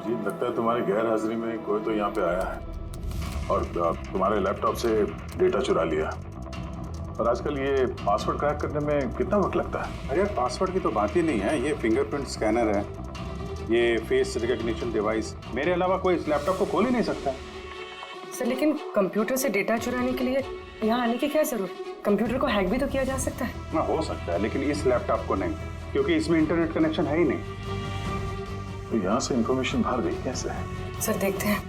जी लगता है तुम्हारी गैर हाजिरी में कोई तो यहाँ पे आया है और तुम्हारे लैपटॉप से डेटा चुरा लिया। और आजकल ये पासवर्ड क्रैक करने में कितना वक्त लगता है? अरे यार पासवर्ड की तो बात ही नहीं है, ये फिंगरप्रिंट स्कैनर है, ये फेस रिकग्निशन डिवाइस, मेरे अलावा कोई इस लैपटॉप को खोल ही नहीं सकता। सर लेकिन कंप्यूटर से डेटा चुराने के लिए यहाँ आने की क्या जरूरत? कंप्यूटर को हैक भी तो किया जा सकता है। हाँ हो सकता है, लेकिन इस लैपटॉप को नहीं, क्योंकि इसमें इंटरनेट कनेक्शन है ही नहीं। तो यहाँ से इंफॉर्मेशन बाहर गई कैसे है? सर देखते हैं।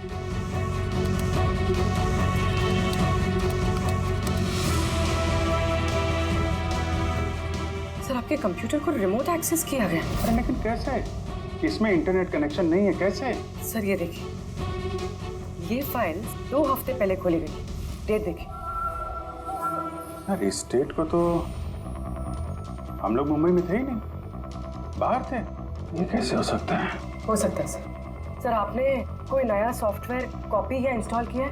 सर आपके कंप्यूटर को रिमोट एक्सेस किया गया। अरे लेकिन कैसे? इसमें इंटरनेट कनेक्शन नहीं है, कैसे? सर ये देखिए, ये फाइल 2 हफ्ते पहले खोली गई। डेट देखिए। यार इस डेट को तो हम लोग मुंबई में थे ही नहीं, बाहर थे। ये कैसे हो सकता है? हो सकता है सर। सर आपने कोई नया सॉफ्टवेयर कॉपी या इंस्टॉल किया है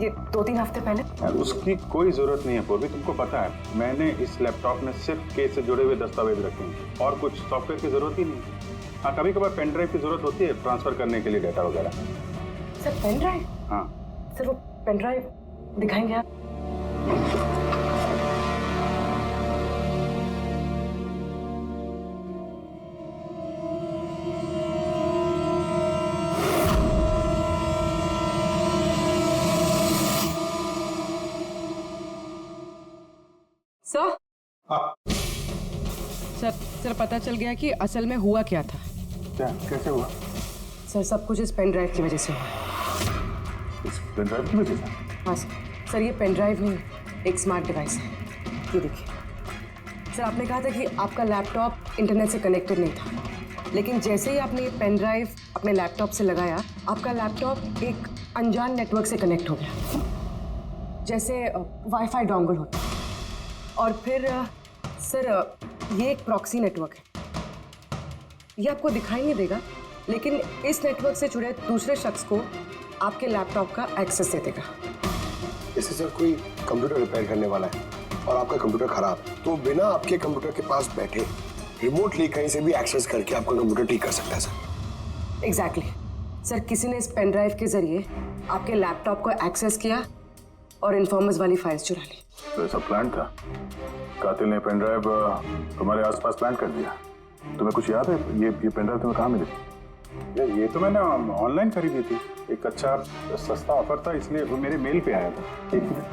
ये 2-3 हफ्ते पहले? यार उसकी कोई जरूरत नहीं है पूर्वी, तुमको पता है मैंने इस लैपटॉप में सिर्फ केस से जुड़े हुए दस्तावेज रखे हैं और कुछ सॉफ्टवेयर की जरूरत ही नहीं। हाँ कभी कभार पेन ड्राइव की जरूरत होती है ट्रांसफर करने के लिए डेटा वगैरह। Sir pen drive? हाँ सर वो पेन ड्राइव दिखाएंगे आप? सर सर पता चल गया कि असल में हुआ क्या था। क्या कैसे हुआ? सर सब कुछ इस पेन ड्राइव की वजह से हुआ। इस पेन ड्राइव की वजह से? हाँ सर ये पेन ड्राइव नहीं, एक स्मार्ट डिवाइस है। ये देखिए सर, आपने कहा था कि आपका लैपटॉप इंटरनेट से कनेक्टेड नहीं था, लेकिन जैसे ही आपने ये पेन ड्राइव अपने लैपटॉप से लगाया, आपका लैपटॉप एक अनजान नेटवर्क से कनेक्ट हो गया, जैसे वाईफाई डोंगल होता है। और फिर सर ये एक प्रॉक्सी नेटवर्क है। ये आपको दिखाई नहीं देगा, लेकिन इस नेटवर्क से जुड़े दूसरे शख्स को आपके लैपटॉप का एक्सेस दे देगा। जैसे सर कोई कंप्यूटर रिपेयर करने वाला है और आपका कंप्यूटर खराब, तो बिना आपके कंप्यूटर के पास बैठे रिमोटली कहीं से भी एक्सेस करके आपका कंप्यूटर ठीक कर सकता है सर। एग्जैक्टली सर, किसी ने इस पेन ड्राइव के जरिए आपके लैपटॉप को एक्सेस किया और इन्फॉर्मर्स वाली फाइल्स चुरा ली। तो ऐसा प्लान था? कातिल ने पेन ड्राइव तुम्हारे आसपास प्लान कर दिया? तुम्हें कुछ याद है ये पेन ड्राइव तुम्हें कहाँ मिली? यार ये तो मैंने ऑनलाइन खरीदी थी, एक अच्छा सस्ता ऑफर था, इसलिए वो मेरे मेल पे आया था। एक मिनट,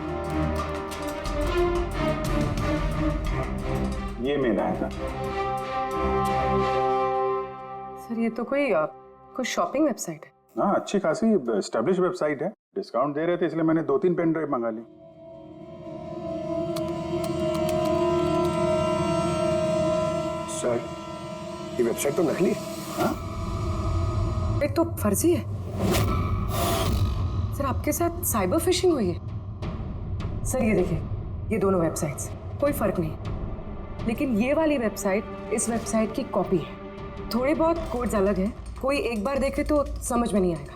ये मेल आया था। सर ये तो कोई शॉपिंग वेबसाइट है। हाँ अच्छी खासी एस्टेब्लिश वेबसाइट है, डिस्काउंट दे रहे थे इसलिए मैंने 2-3 पेन ड्राइव मंगा ली। सर ये वेबसाइट तो नकली है। हाँ एक तो फर्जी है। सर आपके साथ साइबर फिशिंग हुई है। सर ये देखिए, ये दोनों वेबसाइट्स, कोई फर्क नहीं, लेकिन ये वाली वेबसाइट इस वेबसाइट की कॉपी है। थोड़े बहुत कोड्स अलग हैं, कोई एक बार देखे तो समझ में नहीं आएगा।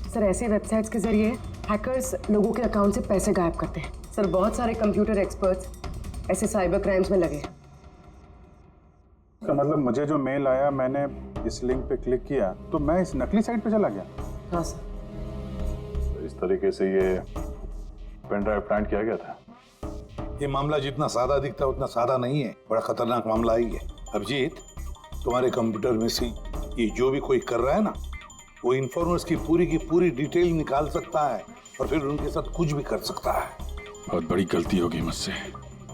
सर ऐसे वेबसाइट्स के जरिए हैकर्स लोगों के अकाउंट से पैसे गायब करते हैं। सर बहुत सारे कंप्यूटर एक्सपर्ट्स ऐसे साइबर क्राइम्स में लगे हैं। का मतलब मुझे जो मेल आया, मैंने इस लिंक पे क्लिक किया तो मैं इस नकली साइट पे चला गया। हाँ सर। तो इस तरीके से ये पेन ड्राइव प्लान किया गया था। ये मामला जितना सादा दिखता है उतना सादा नहीं है, बड़ा खतरनाक मामला ही है। अभिजीत, तुम्हारे कंप्यूटर में से ये जो भी कोई कर रहा है ना, वो इन्फॉर्मर्स की पूरी डिटेल निकाल सकता है और फिर उनके साथ कुछ भी कर सकता है। बहुत बड़ी गलती होगी मुझसे,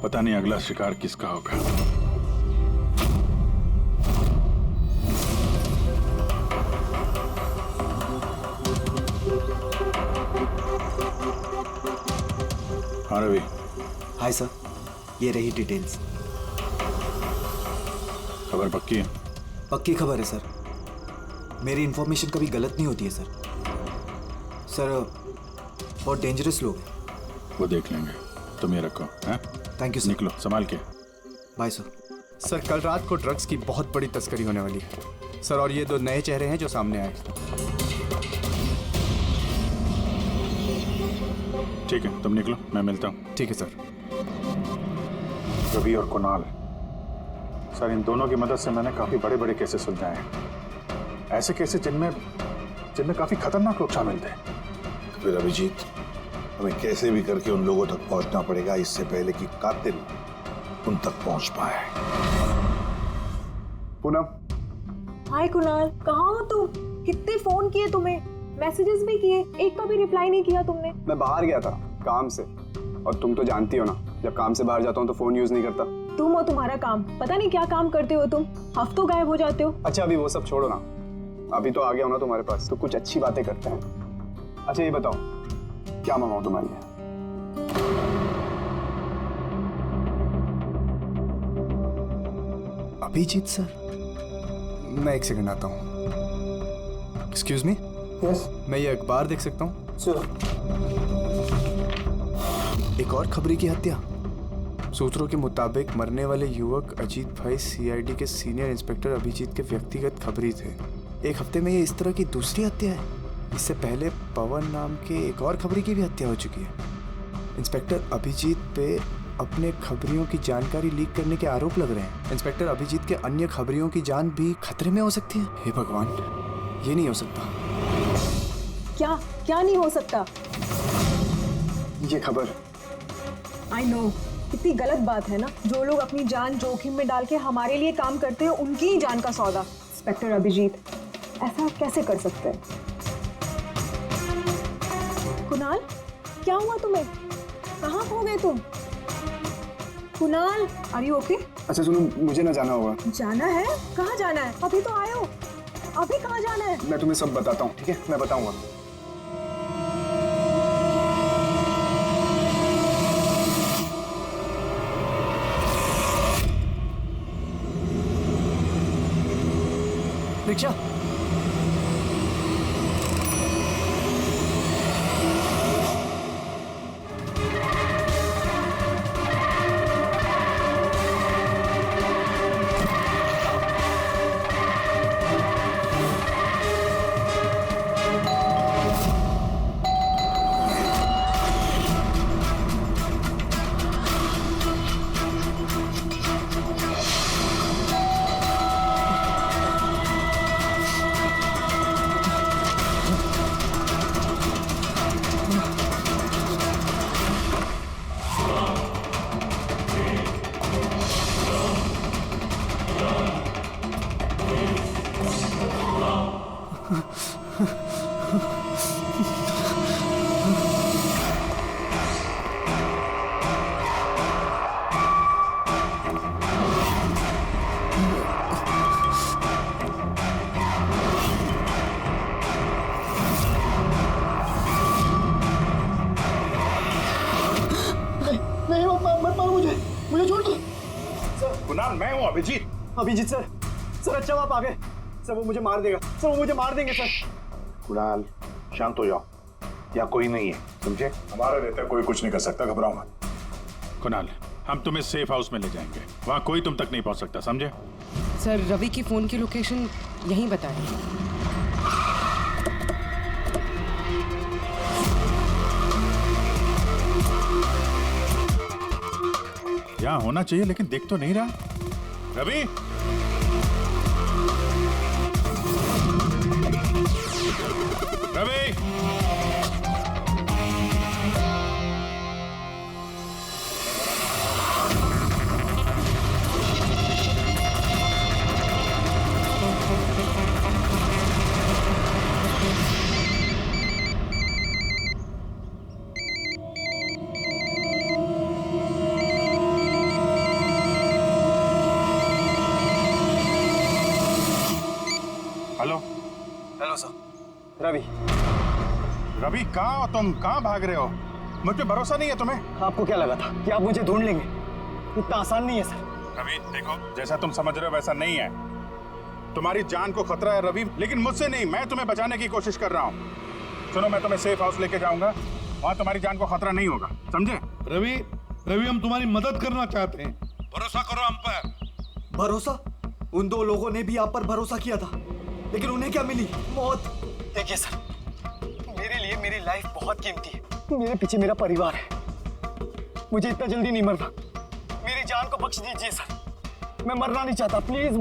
पता नहीं अगला शिकार किसका होगा। हाँ रवि। हाय सर, ये रही डिटेल्स। खबर पक्की है? पक्की खबर है सर, मेरी इंफॉर्मेशन कभी गलत नहीं होती है सर। सर बहुत डेंजरस लोग हैं। वो देख लेंगे, तुम ये रखो। हैं? Thank you sir. निकलो संभाल के। Bye sir. सर कल रात को ड्रग्स की बहुत बड़ी तस्करी होने वाली है सर, और ये 2 नए चेहरे हैं जो सामने आए। ठीक है, तुम निकलो, मैं मिलता हूँ। ठीक है सर। रवि और कुणाल, सर इन दोनों की मदद से मैंने काफी बड़े केसेस सुलझाए हैं। ऐसे केसेस जिनमें काफी खतरनाक लोग शामिल थे। फिर अभिजीत, हमें कैसे भी करके उन लोगों तक पहुंचना पड़ेगा इससे पहले कि कातिल उन तक पहुंच पाए। पूनम, हाय कुणाल, कहाँ हो तुम? कितने फोन किए तुम्हें, मैसेजेस भी किए, एक का भी रिप्लाई नहीं किया तुमने। मैं बाहर गया था काम से, और तुम तो जानती हो ना, जब काम से बाहर जाता हूँ तो फोन यूज नहीं करता। तुम और तुम्हारा काम, पता नहीं क्या काम करते हो तुम, हफ्तों गायब हो जाते हो। अच्छा अभी वो सब छोड़ो ना, अभी तो आ गया हूँ ना तुम्हारे पास, तो कुछ अच्छी बातें करते हैं। अच्छा ये बताओ, क्या मंगाऊं तुम्हारे लिए? अभिजीत सर, मैं एक सेकंड आता हूँ। एक्सक्यूज मी, यस मैं ये अखबार देख सकता हूँ? सर। एक और खबरी की हत्या। सूत्रों के मुताबिक मरने वाले युवक अजीत भाई सीआईडी के सीनियर इंस्पेक्टर अभिजीत के व्यक्तिगत खबरी थे। एक हफ्ते में ये इस तरह की दूसरी हत्या है। इससे पहले पवन नाम के एक और खबरी की भी हत्या हो चुकी है। इंस्पेक्टर अभिजीत पे अपने खबरियों की जानकारी लीक करने के आरोप लग रहे हैं। इंस्पेक्टर अभिजीत के अन्य खबरियों की जान भी खतरे में हो सकती है। हे भगवान, ये नहीं हो सकता। क्या क्या नहीं हो सकता? ये खबर, आई नो, कितनी गलत बात है ना। जो लोग अपनी जान जोखिम में डाल के हमारे लिए काम करते हैं, उनकी ही जान का सौदा। इंस्पेक्टर अभिजीत ऐसा कैसे कर सकते हैं? कुणाल, क्या हुआ तुम्हें? कहाँ खो गए तुम? Kunal, are you okay? अच्छा सुनो, मुझे ना जाना होगा। जाना है? कहाँ जाना है? अभी तो आए हो, अभी कहाँ जाना है? मैं तुम्हें सब बताता हूँ, ठीक है? मैं बताऊंगा। रिक्शा, कुणाल, मैं हूँ अभिजीत। अभिजीत सर, सर अच्छा आप आ गए। सर वो मुझे मार देगा, सर वो मुझे मार देंगे सर। कुणाल, शांत हो जाओ, या कोई नहीं है, समझे? हमारा रहता कोई कुछ नहीं कर सकता, घबराओ मत। कुणाल, हम तुम्हें सेफ हाउस में ले जाएंगे, वहां कोई तुम तक नहीं पहुंच सकता, समझे? सर, रवि की फोन की लोकेशन यहीं बताएं। यहाँ होना चाहिए लेकिन देख तो नहीं रहा। Ravi, Ravi, hello. Hello sir, Ravi. Ravi, कहाँ हो तुम? कहाँ भाग रहे हो? मुझ पे भरोसा नहीं है तुम्हें? आपको क्या लगा था कि आप मुझे ढूंढ लेंगे? इतना आसान नहीं है सर। रवि देखो, जैसा तुम समझ रहे हो वैसा नहीं है। तुम्हारी जान को खतरा है रवि, लेकिन मुझसे नहीं, मैं तुम्हें बचाने की कोशिश कर रहा हूँ। सुनो, मैं तुम्हें सेफ हाउस लेके जाऊंगा, वहाँ तुम्हारी जान को खतरा नहीं होगा, समझे? रवि, रवि, हम तुम्हारी मदद करना चाहते हैं, भरोसा करो हम पर। भरोसा? उन दो लोगों ने भी आप पर भरोसा किया था, लेकिन उन्हें क्या मिली? मौत। देखिए सर, मेरे लिए मेरी लाइफ बहुत कीमती है। मेरे पीछे मेरा परिवार है। मुझे इतना जल्दी नहीं मरना। मेरी जान को बख्श दीजिए सर। मैं मरना नहीं चाहता, प्लीज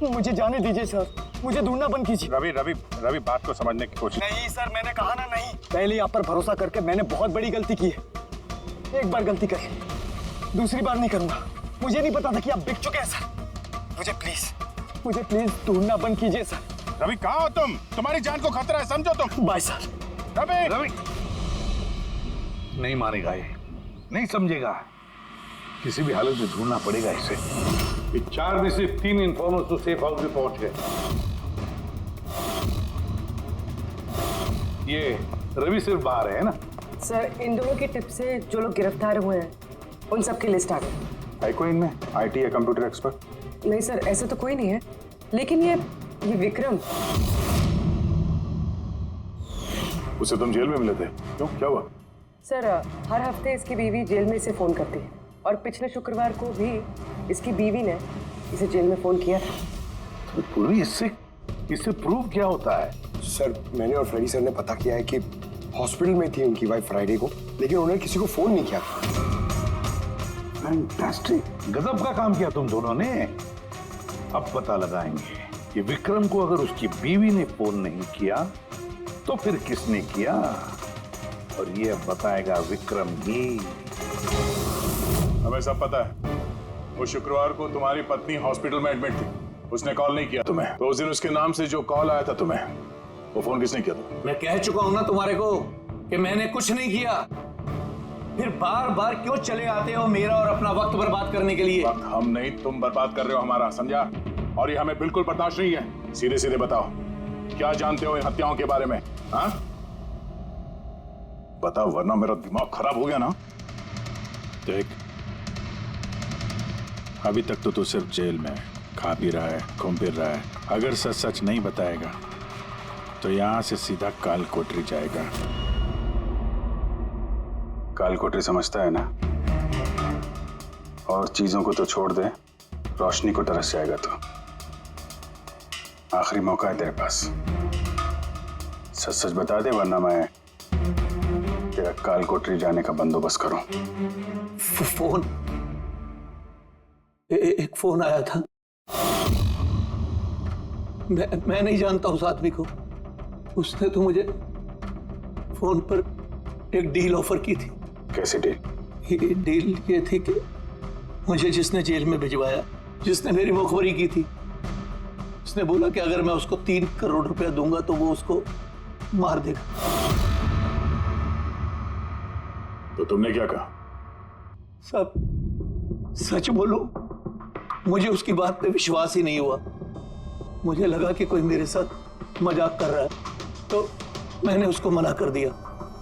मुझे जाने दीजिए सर। मुझे ढूंढना बंद कीजिए। रवि रवि रवि बात को समझने की कोशिश। नहीं सर, मैंने कहा ना नहीं। पहले ही आप पर भरोसा करके मैंने बहुत बड़ी गलती की है। एक बार गलती करी, दूसरी बार नहीं करूंगा। मुझे नहीं पता था कि आप बिक चुके हैं सर। मुझे प्लीज ढूंढना बंद कीजिए सर। रवि कहाँ हो तुम? तुम्हारी जान को खतरा है, समझो तुम। Bye sir. रवि रवि नहीं मानेगा ये, नहीं समझेगा। किसी भी हालत में ढूंढना पड़ेगा इसे। ये 4 में से 3 इन्फॉर्मर्स तो सेफ हाउस में पहुंच गए। ये रवि सिर्फ बाहर है ना? सर इन दोनों की टिप से जो लोग गिरफ्तार हुए हैं उन सबकी लिस्ट आ गई। है कोई इनमें IT या कंप्यूटर एक्सपर्ट? नहीं सर, ऐसे तो कोई नहीं है, लेकिन ये विक्रम, उसे तुम जेल में मिले थे, क्यों, क्या हुआ? सर हर हफ्ते इसकी बीवी जेल में इसे फोन करती है और पिछले शुक्रवार को भी इसकी बीवी ने इसे जेल में फोन किया था। तो पूरी इससे प्रूव क्या होता है? सर मैंने और फ्रेडी सर ने पता किया है कि हॉस्पिटल में थी उनकी वाइफ फ्राइडे को, लेकिन उन्होंने किसी को फोन नहीं किया। फैंटास्टिक, गजब का काम किया तुम दोनों ने। अब पता लगाएंगे कि विक्रम को अगर उसकी बीवी ने फोन नहीं किया तो फिर किसने किया, और ये अब बताएगा विक्रम ही। हमें सब पता है। वो शुक्रवार को तुम्हारी पत्नी हॉस्पिटल में एडमिट थी, उसने कॉल नहीं किया तुम्हें। तो उस दिन उसके नाम से जो कॉल आया था तुम्हें, वो फोन किसने किया था? मैं कह चुका हूं ना तुम्हारे को कि मैंने कुछ नहीं किया। फिर बार बार क्यों चले आते हो मेरा और अपना वक्त बर्बाद करने के लिए? वक्त हम नहीं, तुम बर्बाद कर रहे हो हमारा, समझा? और ये हमें बिल्कुल बर्दाश्त नहीं है। सीधे सीधे बताओ, क्या जानते हो इन हत्याओं के बारे में? हाँ बताओ, वरना मेरा दिमाग खराब हो गया ना। देख, अभी तक तो तू सिर्फ जेल में खा पी रहा है, घूम फिर रहा है। अगर सच सच नहीं बताएगा तो यहां से सीधा काल कोठरी जाएगा। काल कोठरी समझता है ना? और चीजों को तो छोड़ दे, रोशनी को तरस जाएगा तो। आखिरी मौका है तेरे पास, सच सच बता दे, वरना मैं तेरा काल कोठरी जाने का बंदोबस्त करूं। फोन, एक फोन आया था। मैं नहीं जानता उस आदमी को। उसने तो मुझे फोन पर एक डील ऑफर की थी। कैसी डील? ये डील ये थी कि मुझे जिसने जेल में भिजवाया, जिसने मेरी मुखबरी की थी, उसने बोला कि अगर मैं उसको 3 करोड़ रुपया दूंगा तो वो उसको मार देगा। तो तुमने क्या कहा? सब सच बोलो, मुझे उसकी बात पे विश्वास ही नहीं हुआ। मुझे लगा कि कोई मेरे साथ मजाक कर रहा है, तो मैंने उसको मना कर दिया।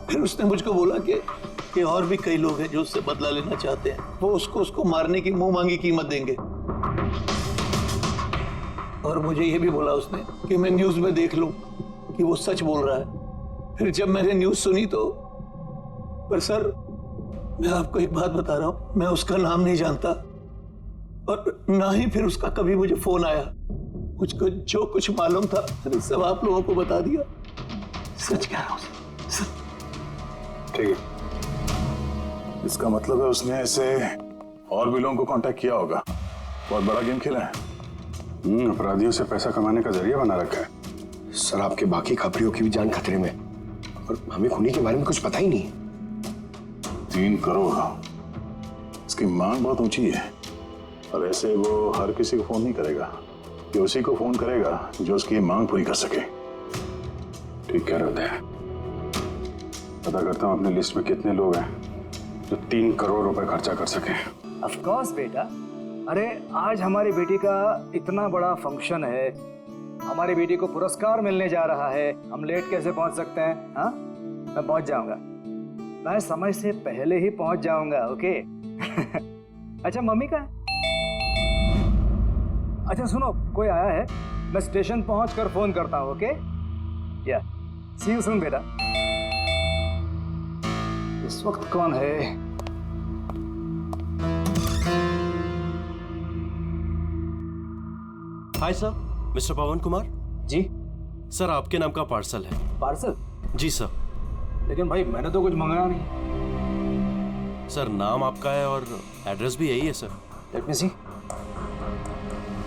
फिर उसने मुझको बोला कि और भी कई लोग हैं जो उससे बदला लेना चाहते हैं, वो उसको मारने की मुंह मांगी कीमत देंगे। और मुझे ये भी बोला उसने कि मैं न्यूज में देख लूं कि वो सच बोल रहा है। फिर जब मैंने न्यूज सुनी तो, पर सर मैं आपको एक बात बता रहा हूं, मैं उसका नाम नहीं जानता और ना ही फिर उसका कभी मुझे फोन आया। मुझको जो कुछ मालूम था सब आप लोगों को बता दिया। सच कह रहा हूं सर। ठीक है, इसका मतलब है उसने ऐसे और भी लोगों को कांटेक्ट किया होगा। बहुत बड़ा गेम खेला है। अपराधियों से पैसा कमाने का जरिया बना रखा है। सर आपके बाकी खबरियों की भी जान खतरे में, और हमें खूनी के बारे में कुछ पता ही नहीं। 3 करोड़, इसकी मांग बहुत ऊंची है। और ऐसे वो हर किसी को फोन नहीं करेगा, कि उसी को फोन करेगा जो उसकी मांग पूरी कर सके। ठीक कह रहे हैं। पता करता हूँ अपनी लिस्ट में कितने लोग हैं जो 3 करोड़ रुपए खर्चा कर सके। ऑफ कोर्स बेटा। अरे आज हमारी बेटी का इतना बड़ा फंक्शन है, हमारी बेटी को पुरस्कार मिलने जा रहा है, हम लेट कैसे पहुंच सकते हैं? हाँ, मैं पहुंच जाऊंगा, मैं समय से पहले ही पहुंच जाऊंगा। ओके? अच्छा मम्मी का? अच्छा सुनो, कोई आया है, मैं स्टेशन पहुंचकर फोन करता हूं। ओके? या सी यू सून बेटा। इस वक्त कौन है? हाय सर, मिस्टर पवन कुमार। जी सर, आपके नाम का पार्सल है। पार्सल? जी सर। लेकिन भाई मैंने तो कुछ मंगाया नहीं। सर नाम आपका है और एड्रेस भी यही है sir. Let me see.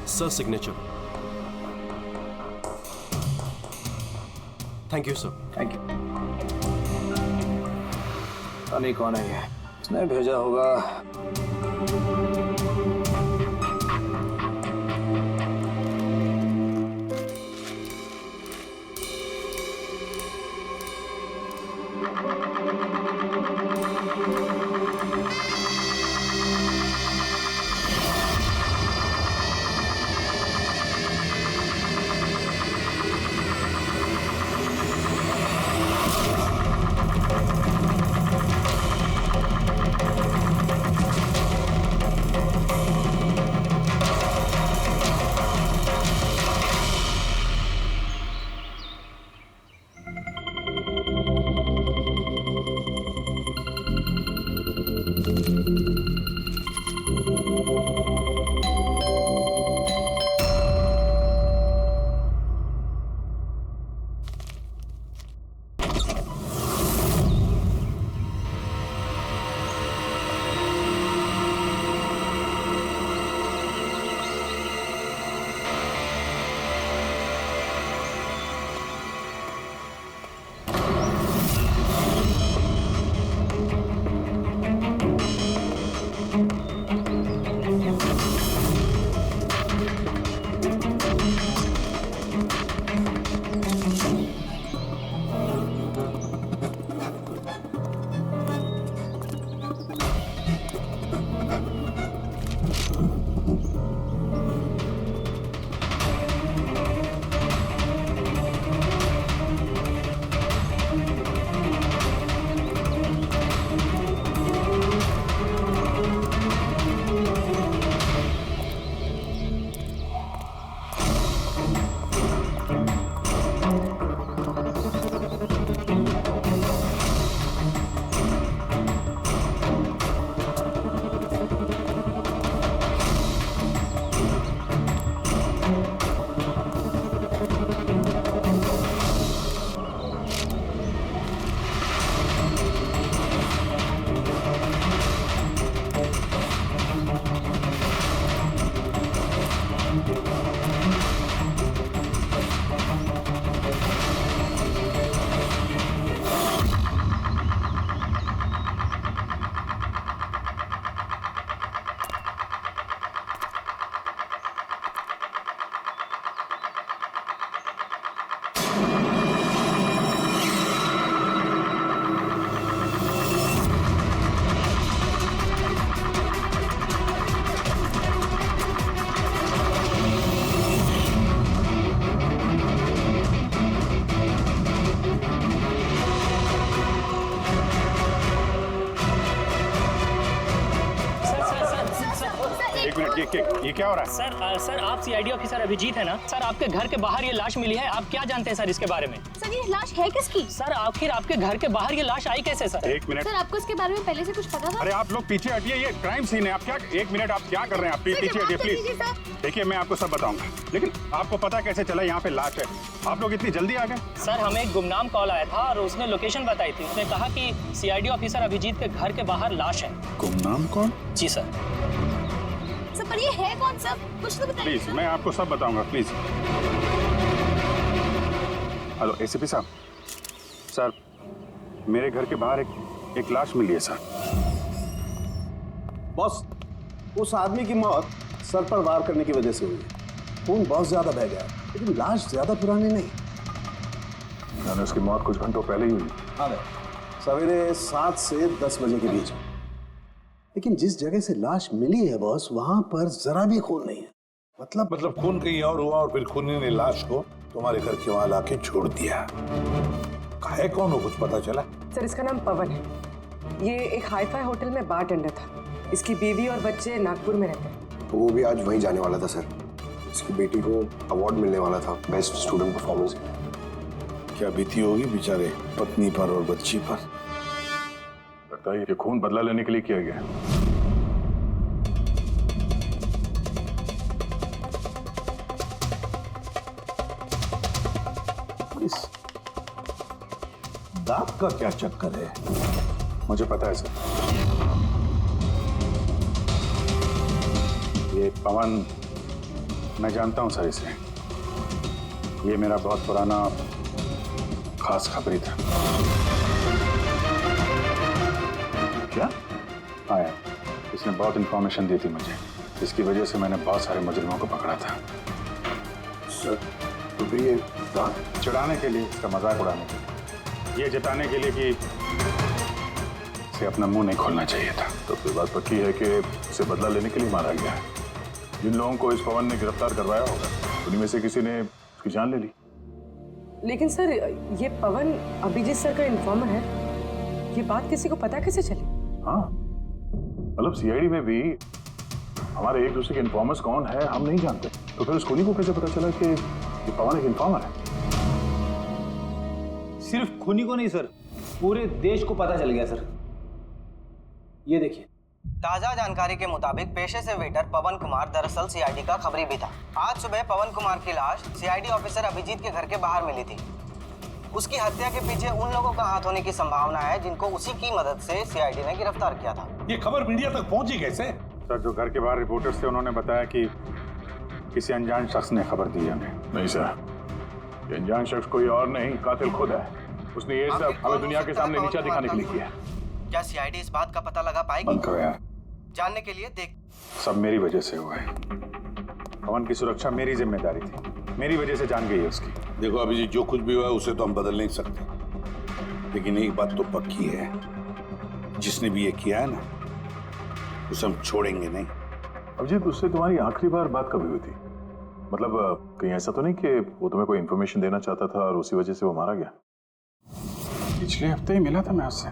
Sir signature. Thank you sir. Thank you. पता नहीं कौन है ये, इसने भेजा होगा। ये क्या हो रहा है? सर आप सीआईडी ऑफिसर अभिजीत है ना? सर आपके घर के बाहर ये लाश मिली है, आप क्या जानते हैं सर इसके बारे में? सर ये लाश है किसकी? सर आखिर आपके घर के बाहर ये लाश आई कैसे सर? एक मिनट सर आपको इसके बारे में पहले से कुछ पता था? अरे आप लोग पीछे हटिए, ये क्राइम सीन है। आप क्या, एक मिनट, आप क्या कर रहे हैं? आप पीछे हटिए प्लीज। देखिए मैं आपको सब बताऊंगा, लेकिन आपको पता कैसे चला यहाँ पे लाश है? आप लोग इतनी जल्दी आ गए? सर हमें एक गुमनाम कॉल आया था और उसने लोकेशन बताई थी। उसने कहा कि सीआईडी ऑफिसर अभिजीत के घर के बाहर लाश है। गुमनाम कौन? जी सर। सर पर ये है कौन सर? कुछ तो बताइए। प्लीज मैं आपको सब बताऊंगा, प्लीज। हेलो एसीपी साहब, सर मेरे घर के बाहर एक लाश मिली है सर। बॉस, उस आदमी की मौत सर पर वार करने की वजह से हुई है। खून बहुत ज्यादा बह गया, लेकिन लाश ज्यादा पुरानी नहीं। मैंने उसकी मौत कुछ घंटों पहले ही हुई। हाँ, सवेरे 7 से 10 बजे के बीच में। लेकिन जिस जगह से लाश मिली है बॉस, वहां पर जरा भी खून नहीं है। मतलब खून कहीं और हुआ और फिर खूनी ने लाश को तुम्हारे घर के वहां लाके छोड़ दिया। है कौन हो, कुछ पता चला? सर इसका नाम पवन है। ये एक हाईफाई होटल में बारटेंडर था। इसकी बीवी और बच्चे नागपुर में रहते हैं। वो भी आज वहीं जाने वाला था सर। इसकी बेटी को अवार्ड मिलने वाला था बेस्ट स्टूडेंट परफॉर्मेंस। क्या बीती होगी बेचारे पत्नी पर और बच्ची पर। लगता है ये खून बदला लेने के लिए किया गया। दांत का क्या चक्कर है? मुझे पता है सर। ये पवन, मैं जानता हूं सर इसे। ये मेरा बहुत पुराना खास खबरी था। क्या? हाँ यार, इसने बहुत इंफॉर्मेशन दी थी मुझे, इसकी वजह से मैंने बहुत सारे मुजरिमों को पकड़ा था। सर तो फिर ये चिढ़ाने के लिए, इसका मजाक उड़ाने के लिए, ये जताने के लिए कि इसे अपना मुंह नहीं खोलना चाहिए था। तो फिर बात पक्की है कि उसे बदला लेने के लिए मारा गया है। जिन लोगों को इस पवन ने गिरफ्तार करवाया होगा उन्हीं में से किसी ने उसकी जान ले ली। लेकिन सर ये पवन अभिजीत सर का इन्फॉर्मर है, ये बात किसी को पता कैसे चली? हाँ, मतलब सीआईडी में भी हमारे एक दूसरे के इन्फॉर्मर्स कौन है हम नहीं जानते, तो फिर उस खूनी को कैसे पता चला कि ये पवन एक इन्फॉर्मर है? सिर्फ खूनी को नहीं सर, पूरे देश को पता चल गया सर। ये देखिए, ताजा जानकारी के मुताबिक पेशे से वेटर पवन कुमार दरअसल सीआईडी का खबरी भी था। आज सुबह पवन कुमार की लाश सीआईडी ऑफिसर अभिजीत के घर के बाहर मिली थी। उसकी हत्या के पीछे उन लोगों का हाथ होने की संभावना है जिनको उसी की मदद से सीआईडी ने गिरफ्तार किया था। ये खबर मीडिया तक पहुंची कैसे? सर, जो घर के बाहर रिपोर्टर्स थे उन्होंने बताया कि किसी अनजान शख्स ने खबर दी हमें। नहीं सर, ये अनजान शख्स कोई और नहीं, कातिल खुद है। उसने ये सब हमें दुनिया के सामने नीचा दिखाने के लिए किया। क्या सीआईडी इस बात का पता लगा पाएगी? बंद करो यार, जानने के लिए देख। सब मेरी वजह से हुआ है। पवन की सुरक्षा मेरी जिम्मेदारी थी, मेरी वजह से जान गई है उसकी। देखो अभिजीत, जो कुछ भी हुआ है उसे तो हम बदल नहीं सकते, लेकिन एक बात तो पक्की है, जिसने भी ये किया है ना उसे हम छोड़ेंगे नहीं। अभिजीत, उससे तुम्हारी आखिरी बार बात कभी हुई थी? मतलब कहीं ऐसा तो नहीं कि वो तुम्हें कोई इन्फॉर्मेशन देना चाहता था और उसी वजह से वो मारा गया? पिछले हफ्ते ही मिला था मैं उससे,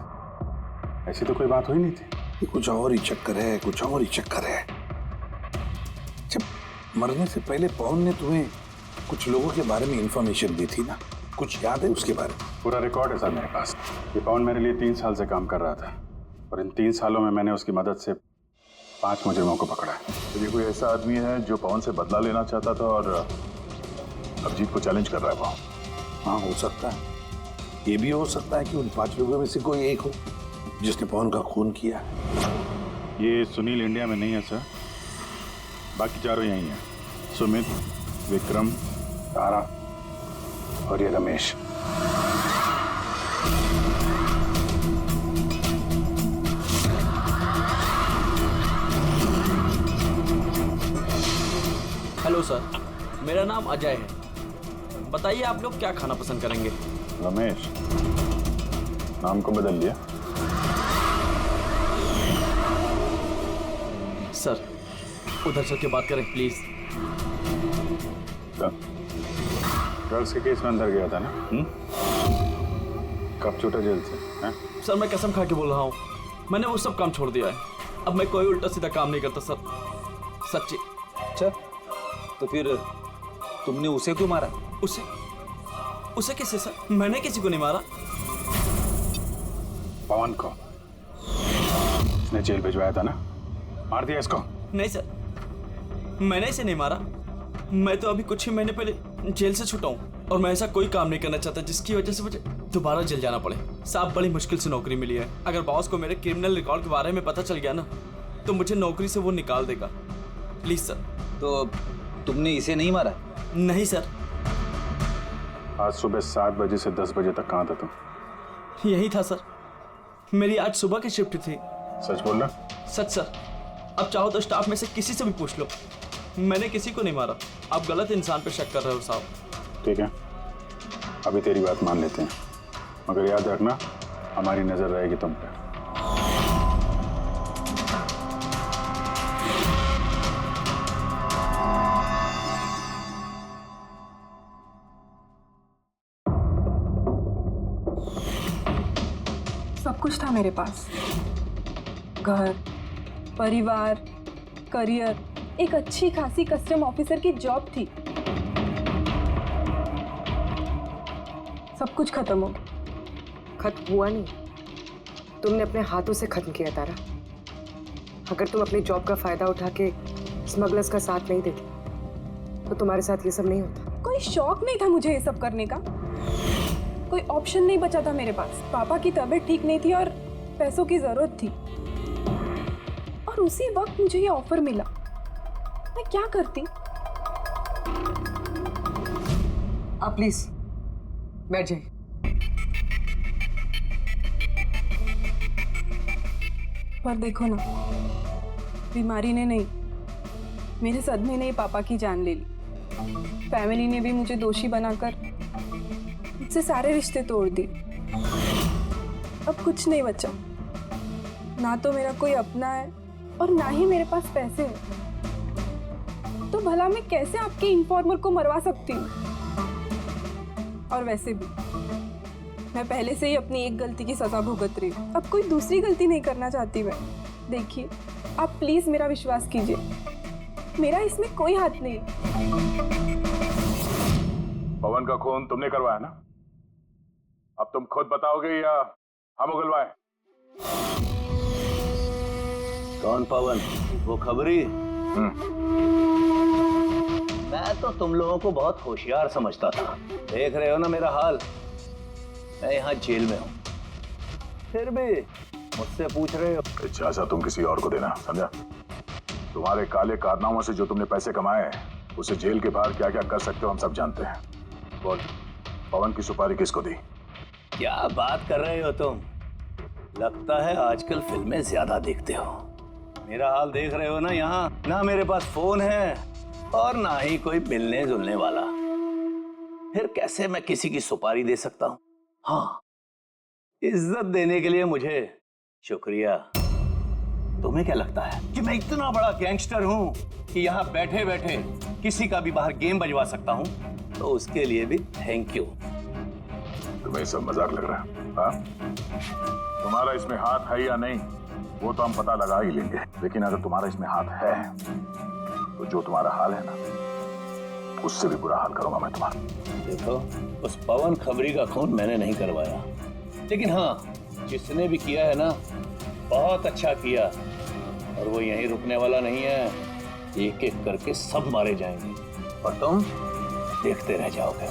ऐसी तो कोई बात हुई नहीं थी। ये कुछ और ही चक्कर है, कुछ और ही चक्कर है। जब मरने से पहले पवन ने तुम्हें कुछ लोगों के बारे में इंफॉर्मेशन दी थी ना, कुछ याद है उसके बारे में? पूरा रिकॉर्ड है सर मेरे पास। ये पवन मेरे लिए 3 साल से काम कर रहा था और इन 3 सालों में मैंने उसकी मदद से 5 मुजरिमों को पकड़ा है। तो ये कोई ऐसा आदमी है जो पवन से बदला लेना चाहता था और अभिजीत को चैलेंज कर रहा है पवन? हाँ, हो सकता है। ये भी हो सकता है कि उन 5 लोगों में से कोई एक हो जिसने पवन का खून किया। ये सुनील इंडिया में नहीं है सर, बाकी चारों यही हैं। सुमित, विक्रम, तारा और ये रमेश। हेलो सर, मेरा नाम अजय है। बताइए आप लोग क्या खाना पसंद करेंगे? रमेश, नाम को बदल लिया? सर, उधर चल के बात करें प्लीज। ड्रग्स के केस में अंदर गया था ना? कब छूटा जेल से? सर, मैं कसम खा के बोल रहा हूँ, मैंने वो सब काम छोड़ दिया है। अब मैं कोई उल्टा सीधा काम नहीं करता सर, सच्ची। अच्छा, तो फिर तुमने उसे क्यों मारा? उसे किसे सर? मैंने किसी को नहीं मारा। पवन को इसने जेल भिजवाया था ना, मार दिया इसको? नहीं सर, मैंने इसे नहीं मारा। मैं तो अभी कुछ ही महीने पहले जेल से छूटा हूँ और मैं ऐसा कोई काम नहीं करना चाहता जिसकी वजह से मुझे दोबारा जेल जाना पड़े। साहब, बड़ी मुश्किल से नौकरी मिली है। अगर बॉस को मेरे क्रिमिनल रिकॉर्ड के बारे में पता चल गया ना तो मुझे नौकरी से वो निकाल देगा। Please sir. तो तुमने इसे नहीं मारा? नहीं सर। आज सुबह 7 बजे से 10 बजे तक कहाँ था तुम? यही था सर, मेरी आज सुबह की शिफ्ट थी। सच बोल रहा? सच सर। अब चाहो तो स्टाफ में से किसी से भी पूछ लो, मैंने किसी को नहीं मारा। आप गलत इंसान पे शक कर रहे हो साहब। ठीक है, अभी तेरी बात मान लेते हैं, मगर याद रखना हमारी नजर रहेगी तुम पे। सब कुछ था मेरे पास, घर, परिवार, करियर, एक अच्छी खासी कस्टम ऑफिसर की जॉब थी। सब कुछ खत्म हो गया। खत्म हुआ नहीं, तुमने अपने हाथों से खत्म किया तारा। अगर तुम अपनी जॉब का फायदा उठा के स्मगलर्स का साथ नहीं देती तो तुम्हारे साथ ये सब नहीं होता। कोई शौक नहीं था मुझे ये सब करने का, कोई ऑप्शन नहीं बचा था मेरे पास। पापा की तबीयत ठीक नहीं थी और पैसों की जरूरत थी, और उसी वक्त मुझे ये ऑफर मिला। मैं क्या करती? आप प्लीज बैठ जाइए। पर देखो ना, बीमारी ने नहीं, मेरे सदमे ने ही पापा की जान ले ली। फैमिली ने भी मुझे दोषी बनाकर मुझसे सारे रिश्ते तोड़ दिए। अब कुछ नहीं बचा, ना तो मेरा कोई अपना है और ना ही मेरे पास पैसे हैं। तो भला मैं कैसे आपके इन्फॉर्मर को मरवा सकती हूँ? और वैसे भी मैं पहले से ही अपनी एक गलती की सजा भुगत रही हूँ, अब कोई दूसरी गलती नहीं करना चाहती मैं। देखिए, आप प्लीज मेरा विश्वास कीजिए, मेरा इसमें कोई हाथ नहीं। पवन का खून तुमने करवाया ना? अब तुम खुद बताओगे या हम उगलवाएं? कौन पवन? वो खबरी? मैं तो तुम लोगों को बहुत होशियार समझता था। देख रहे हो ना मेरा हाल, मैं यहाँ जेल में हूँ, फिर भी मुझसे पूछ रहे हो। इजाजत तुम किसी और को देना, समझा? तुम्हारे काले कारनामों से जो तुमने पैसे कमाए हैं, उसे जेल के बाहर क्या क्या कर सकते हो हम सब जानते हैं। बोल, पवन की सुपारी किसको दी? क्या बात कर रहे हो तुम? लगता है आजकल फिल्में ज्यादा देखते हो। मेरा हाल देख रहे हो ना, यहाँ ना मेरे पास फोन है और ना ही कोई मिलने जुलने वाला। फिर कैसे मैं किसी की सुपारी दे सकता हूँ? हाँ, इज्जत देने के लिए मुझे शुक्रिया। तुम्हें क्या लगता है कि मैं इतना बड़ा गैंगस्टर हूँ कि यहाँ बैठे बैठे किसी का भी बाहर गेम बजवा सकता हूँ? तो उसके लिए भी थैंक यू। तुम्हें सब मजाक लग रहा है? हाँ? तुम्हारा इसमें हाथ है या नहीं वो तो हम पता लगा ही लेंगे, लेकिन अगर तुम्हारा इसमें हाथ है तो जो तुम्हारा हाल है ना, उससे भी बुरा हाल करूंगा मैं तुम्हारा। देखो, उस पवन खबरी का खून मैंने नहीं करवाया, लेकिन हाँ, जिसने भी किया है ना, बहुत अच्छा किया। और वो यहीं रुकने वाला नहीं है, एक एक करके सब मारे जाएंगे और तुम देखते रह जाओगे।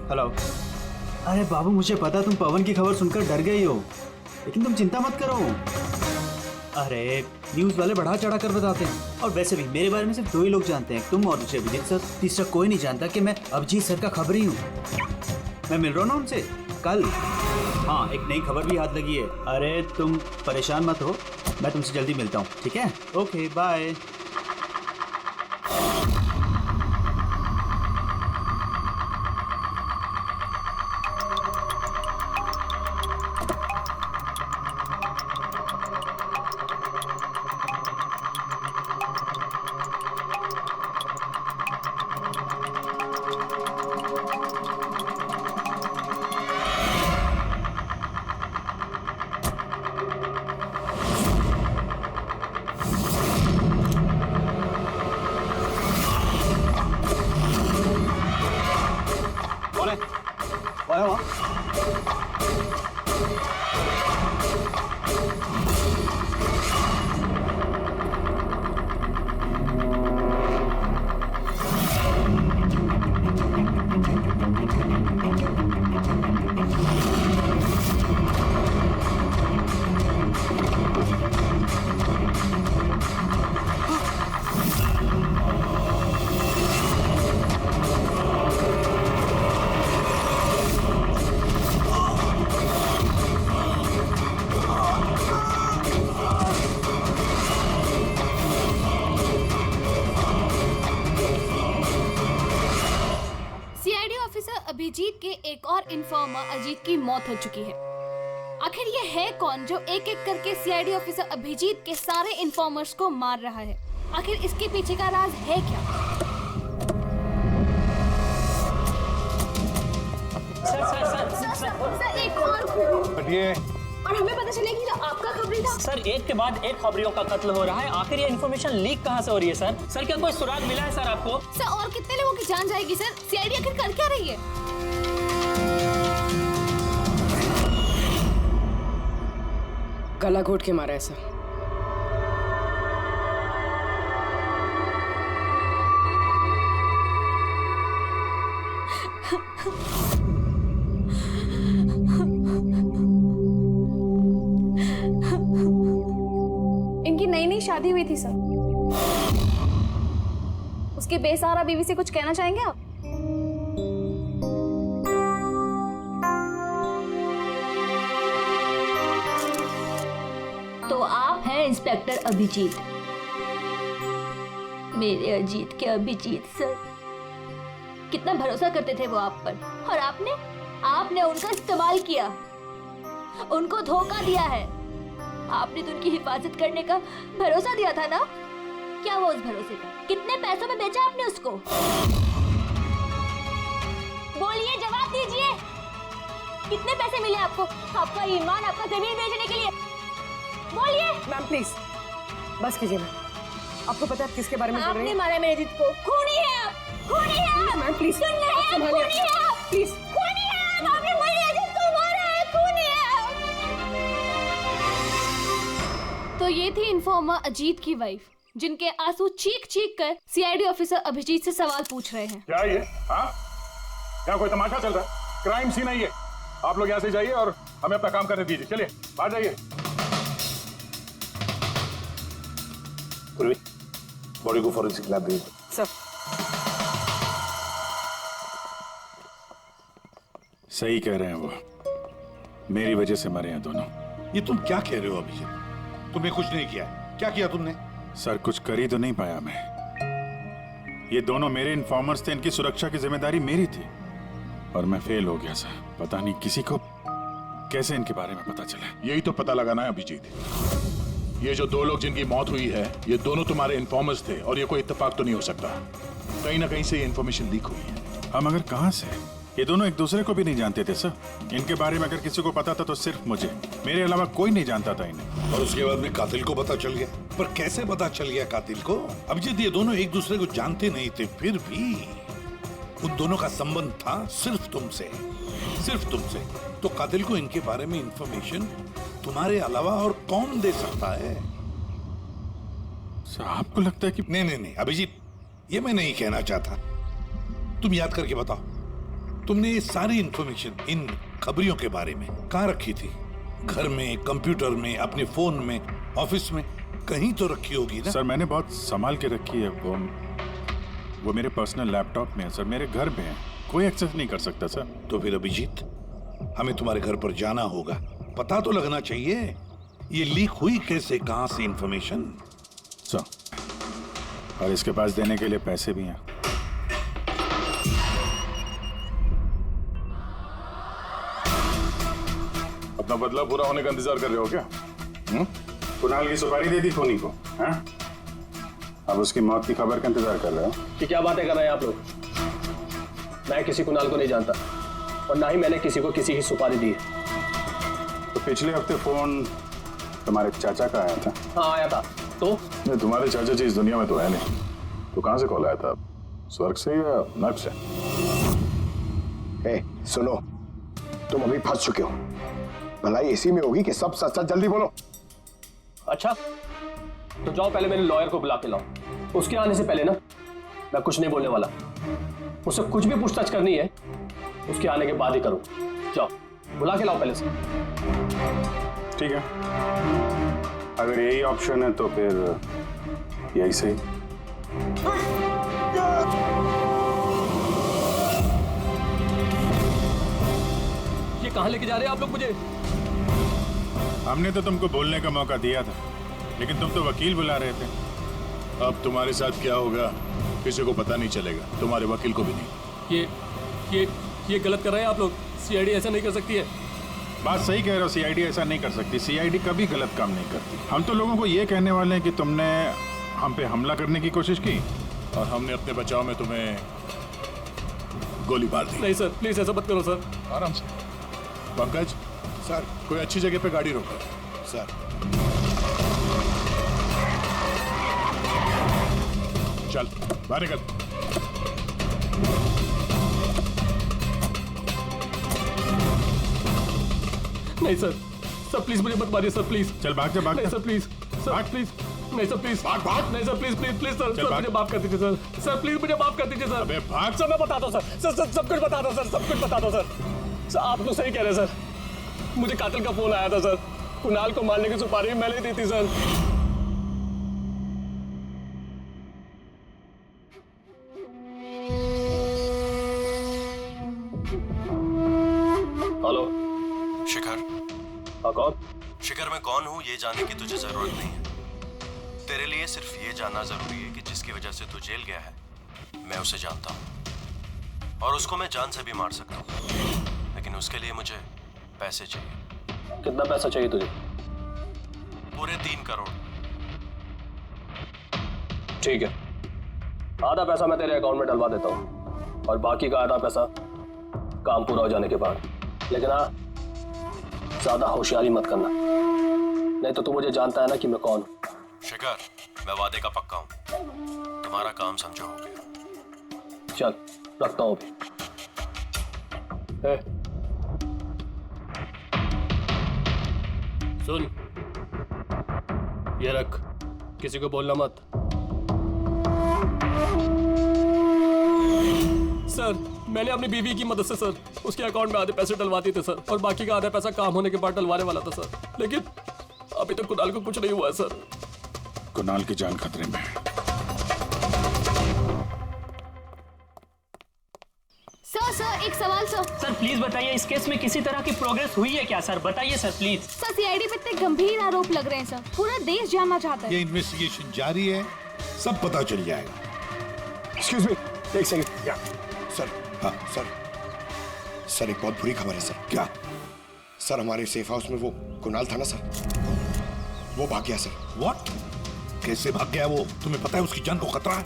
हेलो। अरे बाबू, मुझे पता तुम पवन की खबर सुनकर डर गई हो, लेकिन तुम चिंता मत करो। अरे न्यूज़ वाले बढ़ा चढ़ा कर बताते हैं, और वैसे भी मेरे बारे में सिर्फ 2 ही लोग जानते हैं, तुम और दूसरे अभिजीत सर। तीसरा कोई नहीं जानता कि मैं अभिजीत सर का खबरी हूँ। मैं मिल रहा हूँ ना उनसे कल। हाँ, एक नई खबर भी हाथ लगी है। अरे तुम परेशान मत हो, मैं तुमसे जल्दी मिलता हूँ, ठीक है? Okay, bye. अभिजीत के एक और इन्फॉर्मर अजीत की मौत हो चुकी है। आखिर ये है कौन जो एक एक करके सीआईडी ऑफिसर अभिजीत के सारे इन्फॉर्मर्स को मार रहा है? आखिर इसके पीछे का राज है क्या? सर, एक और हटिए। और हमें पता चला कि आपका खबरी था। सर, एक के बाद एक खबरियों का कत्ल हो रहा है। आखिर ये इन्फॉर्मेशन लीक कहाँ से हो रही है सर? सर, क्या कोई सुराग मिला है सर आपको? सर, और कितने लोगों की जान जाएगी सर? सीआईडी आखिर कर क्या रही है? गला घोट के मारा है सर। इनकी नई नई शादी हुई थी सर। उसके बेसहारा बीवी से कुछ कहना चाहेंगे आप? इंस्पेक्टर अभिजीत। मेरे अजीत के अभिजीत सर, कितना भरोसा करते थे वो आप पर, और आपने उनका इस्तेमाल किया, उनको धोखा दिया है। आपने तो उनकी हिफाजत करने का भरोसा दिया था ना? क्या हुआ उस भरोसे का? कितने पैसों में बेचा आपने उसको? बोलिए, जवाब दीजिए। कितने पैसे मिले आपको? आपका ईमान, आपका जमीन बेचने के लिए? बोलिए। मैम प्लीज बस कीजिए मैम। आपको पता है आप किसके बारे में बोल रहे हैं? आपने मारा मेरे जित को। खूनी है आप, खूनी है आप। मैम प्लीज सुन रहे हैं? खूनी है आप, प्लीज। खूनी है आप। आपने मेरे जित को मारा है, खूनी है आप। तो ये थी इन्फॉर्मर अजीत की वाइफ, जिनके आंसू चीख चीख कर सीआईडी ऑफिसर अभिजीत से सवाल पूछ रहे हैं। क्या ये? हाँ, क्या कोई तमाशा चल रहा है? क्राइम सीन है ये। आप लोग यहाँ से जाइए और हमें अपना काम करने दीजिए। चलिए बाहर जाइए। पूर्वी, बॉडी को फॉरेंसिक लैब भेज दो। सर। सही कह रहे हैं वो, मेरी वजह से मरे हैं दोनों। ये तुम क्या कह रहे हो अभिजीत? तुमने कुछ नहीं किया। क्या किया तुमने? सर कुछ कर ही तो नहीं पाया मैं। ये दोनों मेरे इन्फॉर्मर्स थे, इनकी सुरक्षा की जिम्मेदारी मेरी थी और मैं फेल हो गया सर। पता नहीं किसी को कैसे इनके बारे में पता चला। यही तो पता लगाना है अभिजीत। ये जो दो लोग जिनकी मौत हुई है, ये दोनों तुम्हारे इन्फॉर्मर्स थे और ये कोई इत्तेफाक तो नहीं हो सकता। कहीं ना कहीं से ये इन्फॉर्मेशन लीक हुई है। हम अगर कहां से? ये दोनों एक दूसरे को भी नहीं जानते थे सर। इनके बारे में अगर किसी को पता था तो सिर्फ मुझे, मेरे अलावा कोई नहीं जानता था इन्हें। और उसके बाद में कातिल को पता चल गया। पर कैसे पता चल गया कातिल को? अभिजीत, ये दोनों एक दूसरे को जानते नहीं थे, फिर भी उन दोनों का संबंध था सिर्फ तुमसे, सिर्फ तुमसे। तो कातिल को इनके बारे में इंफॉर्मेशन तुम्हारे अलावा और कौन दे सकता है? सर आपको लगता है कि नहीं अभिजीत, ये मैं नहीं कहना चाहता। तुम याद करके बताओ, तुमने ये सारी इंफॉर्मेशन इन खबरियों के बारे में कहाँ रखी थी? घर में, कंप्यूटर में, अपने फोन में, ऑफिस में, कहीं तो रखी होगी ना? सर मैंने बहुत संभाल के रखी है। वो मेरे पर्सनल लैपटॉप में है सर, मेरे घर में है, कोई एक्सेस नहीं कर सकता सर। तो फिर अभिजीत, हमें तुम्हारे घर पर जाना होगा, पता तो लगना चाहिए ये लीक हुई कैसे, कहां से इंफॉर्मेशन। सर, और इसके पास देने के लिए पैसे भी हैं। अपना बदला पूरा होने का इंतजार कर रहे हो क्या? कुणाल की सुपारी दे दी खोनी को, हाँ? अब उसकी मौत की खबर का इंतजार कर रहे हो? कि क्या बातें कर रहे हैं आप लोग? मैं किसी कुणाल को नहीं जानता और ना ही मैंने किसी को किसी की सुपारी दी है। तो पिछले हफ्ते फोन तुम्हारे चाचा का आया था। हाँ आया था। तो नहीं, तुम्हारे चाचा जी इस दुनिया में तो है नहीं। तो कहां से कॉल आया था? स्वर्ग से या नर्क से? सुनो, तुम अभी फंस चुके हो। भलाई इसी में होगी कि सब सच सच जल्दी बोलो। अच्छा तो जाओ, पहले मेरे लॉयर को बुला के लाओ। उसके आने से पहले ना मैं कुछ नहीं बोलने वाला। उससे कुछ भी पूछताछ करनी है उसके आने के बाद ही करो। जाओ बुला के लाओ पहले से। ठीक है, अगर यही ऑप्शन है तो फिर यही सही। ये कहां लेके जा रहे हैं आप लोग मुझे? हमने तो तुमको बोलने का मौका दिया था, लेकिन तुम तो वकील बुला रहे थे। अब तुम्हारे साथ क्या होगा किसी को पता नहीं चलेगा, तुम्हारे वकील को भी नहीं। ये गलत कर रहे हैं आप लोग। सीआईडी ऐसा नहीं कर सकती है। बात सही कह रहे हो, सीआईडी ऐसा नहीं कर सकती। सीआईडी कभी गलत काम नहीं करती। हम तो लोगों को ये कहने वाले हैं कि तुमने हम पे हमला करने की कोशिश की और हमने अपने बचाव में तुम्हें गोली मार दी। नहीं सर, प्लीज ऐसा मत करो सर। आराम से। पंकज सर, कोई अच्छी जगह पे गाड़ी रोको सर। चल बाहर निकल। नहीं सर, सर प्लीज मुझे मत मारिए सर, प्लीज। चल भाग जा, भाग। नहीं सर प्लीज, सर प्लीज। नहीं सर प्लीज, भाग। नहीं sir please please please sir, sir मुझे माफ कर दीजिए सर। सर प्लीज मुझे माफ कर दीजिए सर। अबे भाग। सर मैं बता दो सर, सर सब कुछ बता दो सर, सब कुछ बता दो सर। आप तो सही कह रहे हैं सर। मुझे कातिल का फोन आया था सर। कुणाल को मारने की सुपारी मैंने दी थी सर। हेलो शिखर। हाँ कौन? शिखर मैं कौन हूँ ये जानने की तुझे जरूरत नहीं है। तेरे लिए सिर्फ ये जानना जरूरी है कि जिसकी वजह से तू जेल गया है मैं उसे जानता हूँ और उसको मैं जान से भी मार सकता हूँ, लेकिन उसके लिए मुझे पैसे चाहिए। कितना पैसा चाहिए तुझे? पूरे 3 करोड़। ठीक है, आधा पैसा मैं तेरे अकाउंट में डलवा देता हूँ और बाकी का आधा पैसा काम पूरा हो जाने के बाद। लेकिन हाँ, ज्यादा होशियारी मत करना, नहीं तो तू मुझे जानता है ना कि मैं कौन हूँ। शिखर, मैं वादे का पक्का हूँ, तुम्हारा काम समझो हो गया। चल रखता हूँ अभी। सुन, ये रख, किसी को बोलना मत। सर, मैंने अपनी बीवी की मदद से सर उसके अकाउंट में आधे पैसे डलवा दिए थे सर, और बाकी का आधा पैसा काम होने के बाद डलवाने वाला था सर, लेकिन अभी तक कुणाल को कुछ नहीं हुआ है सर। कुणाल की जान खतरे में है। सर एक सवाल सर। सर प्लीज बताइए, इस केस में किसी तरह की प्रोग्रेस हुई है क्या सर? बताइए सर प्लीज। सर सीआईडी पे इतने गंभीर आरोप लग रहे हैं सर, पूरा देश जानना चाहता है। ये इन्वेस्टिगेशन जारी है, सब पता चल जाएगा। एक्सक्यूज मी, एक सेकंड। सर, हाँ सर, सर एक बहुत बुरी खबर है सर। क्या? सर हमारे सेफ हाउस में वो कुणाल था ना सर, वो भाग गया सर। व्हाट? कैसे भाग गया वो? तुम्हें पता है उसकी जान को खतरा है?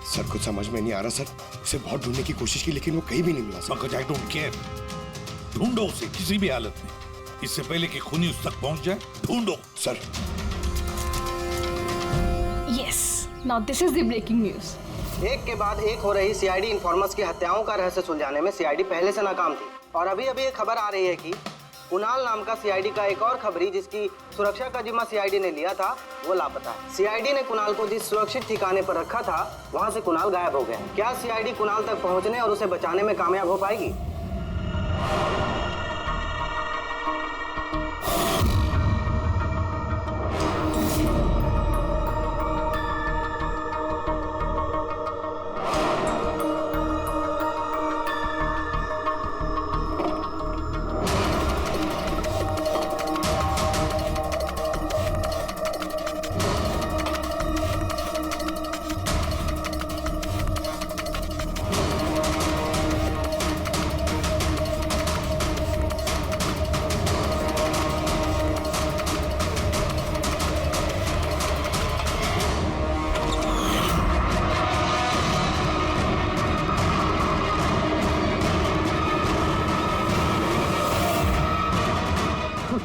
सर कुछ समझ में नहीं आ रहा सर, उसे बहुत ढूंढने की कोशिश की लेकिन वो कहीं भी नहीं मिला सर। मगर आई डोंट केयर, ढूंढो उसे किसी भी हालत में, इससे पहले कि खूनी उस तक पहुंच जाए, ढूंढो sir. Yes, now this is the breaking news. एक के बाद एक हो रही सीआईडी इन्फॉर्मर्स की हत्याओं का रहस्य सुलझाने में सीआईडी पहले से नाकाम थी, और अभी अभी एक खबर आ रही है कि कुणाल नाम का सीआईडी का एक और खबरी जिसकी सुरक्षा का जिम्मा सीआईडी ने लिया था वो लापता है। सीआईडी ने कुणाल को जिस सुरक्षित ठिकाने पर रखा था वहां से कुणाल गायब हो गया। क्या सीआईडी कुणाल तक पहुंचने और उसे बचाने में कामयाब हो पाएगी?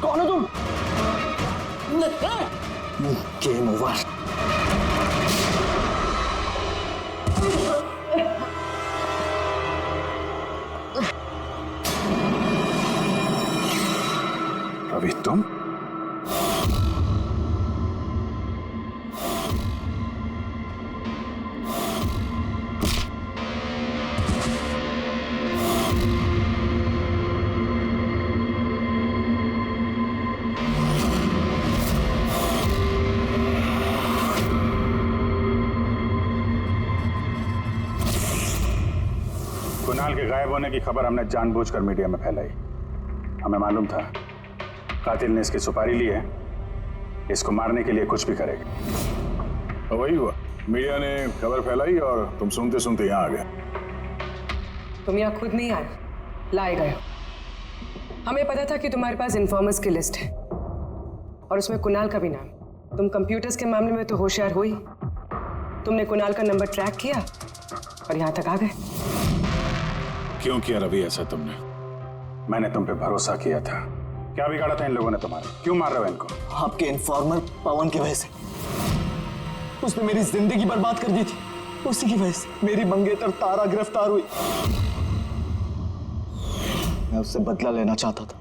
कौन हो तुम? Game over. रवि तुम? कुणाल के गायब होने की खबर हमने जानबूझकर मीडिया में फैलाई। हमें मालूम था कातिल ने इसकी सुपारी ली है, इसको मारने के लिए कुछ भी करेगा। तो वही हुआ, मीडिया ने खबर फैलाई और तुम सुनते सुनते यहाँ आ गए। तुम यहाँ खुद नहीं आए, लाए गए। हमें पता था कि तुम्हारे पास इन्फॉर्मर्स की लिस्ट है और उसमें कुणाल का भी नाम। तुम कंप्यूटर्स के मामले में तो होशियार हो ही, तुमने कुणाल का नंबर ट्रैक किया और यहाँ तक आ गए। क्यों किया रवि ऐसा तुमने? मैंने तुम पे भरोसा किया था। क्या बिगाड़ा था इन लोगों ने तुम्हारा? क्यों मार रहे हो इनको? आपके इन्फॉर्मर पवन की वजह से। उसने मेरी जिंदगी बर्बाद कर दी थी, उसी की वजह से मेरी मंगेतर तारा गिरफ्तार हुई। मैं उससे बदला लेना चाहता था,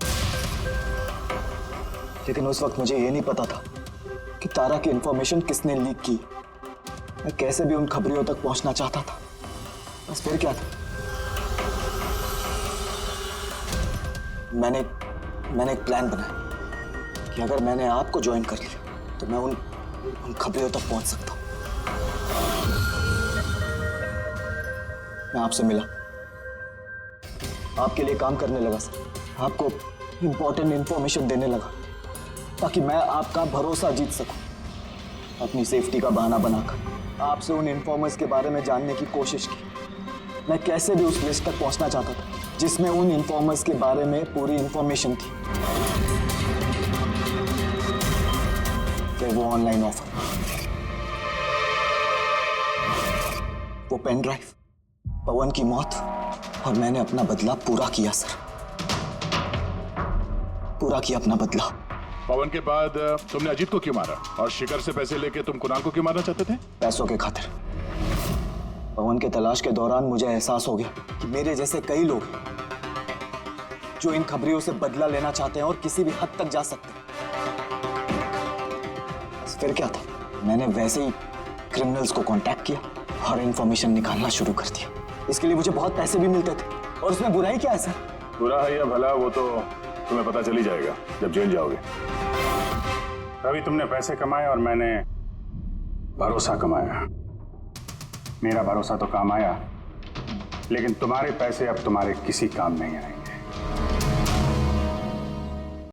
लेकिन उस वक्त मुझे ये नहीं पता था कि तारा की इंफॉर्मेशन किसने लीक की। मैं कैसे भी उन खबरियों तक पहुंचना चाहता था, बस फिर क्या था। मैंने एक प्लान बनाया कि अगर मैंने आपको ज्वाइन कर लिया तो मैं उन खबरियों तक पहुंच सकता हूं। मैं आपसे मिला, आपके लिए काम करने लगा सर, आपको इंपॉर्टेंट इंफॉर्मेशन देने लगा ताकि मैं आपका भरोसा जीत सकूं। अपनी सेफ्टी का बहाना बनाकर आपसे उन इन्फॉर्मर्स के बारे में जानने की कोशिश की। मैं कैसे भी उस लिस्ट तक पहुंचना चाहता था जिसमें उन इन्फॉर्मर्स के बारे में पूरी इंफॉर्मेशन थी। फिर वो ऑनलाइन ऑफर, वो पेन ड्राइव, पवन की मौत, और मैंने अपना बदला पूरा किया सर, पूरा किया अपना बदला। पवन के बाद तुमने अजीत को क्यों मारा और शिखर से पैसे लेके तुम कुणाल को क्यों मारना चाहते थे? पैसों के खातिर। पवन के तलाश के दौरान मुझे एहसास हो गया कि मेरे जैसे कई लोग हैं जो इन खबरियों से बदला लेना चाहते हैं और किसी भी हद तक जा सकते हैं। बस फिर क्या था, मैंने वैसे ही क्रिमिनल्स को कांटेक्ट किया और इंफॉर्मेशन निकालना शुरू कर दिया। इसके लिए मुझे बहुत पैसे भी मिलते थे, और उसमें बुराई क्या है सर? बुरा है या भला वो तो तुम्हें पता चल ही जाएगा जब जेल जाओगे। रवि, तुमने पैसे कमाए और मैंने भरोसा कमाया। मेरा भरोसा तो काम आया, लेकिन तुम्हारे पैसे अब तुम्हारे किसी काम नहीं आएंगे।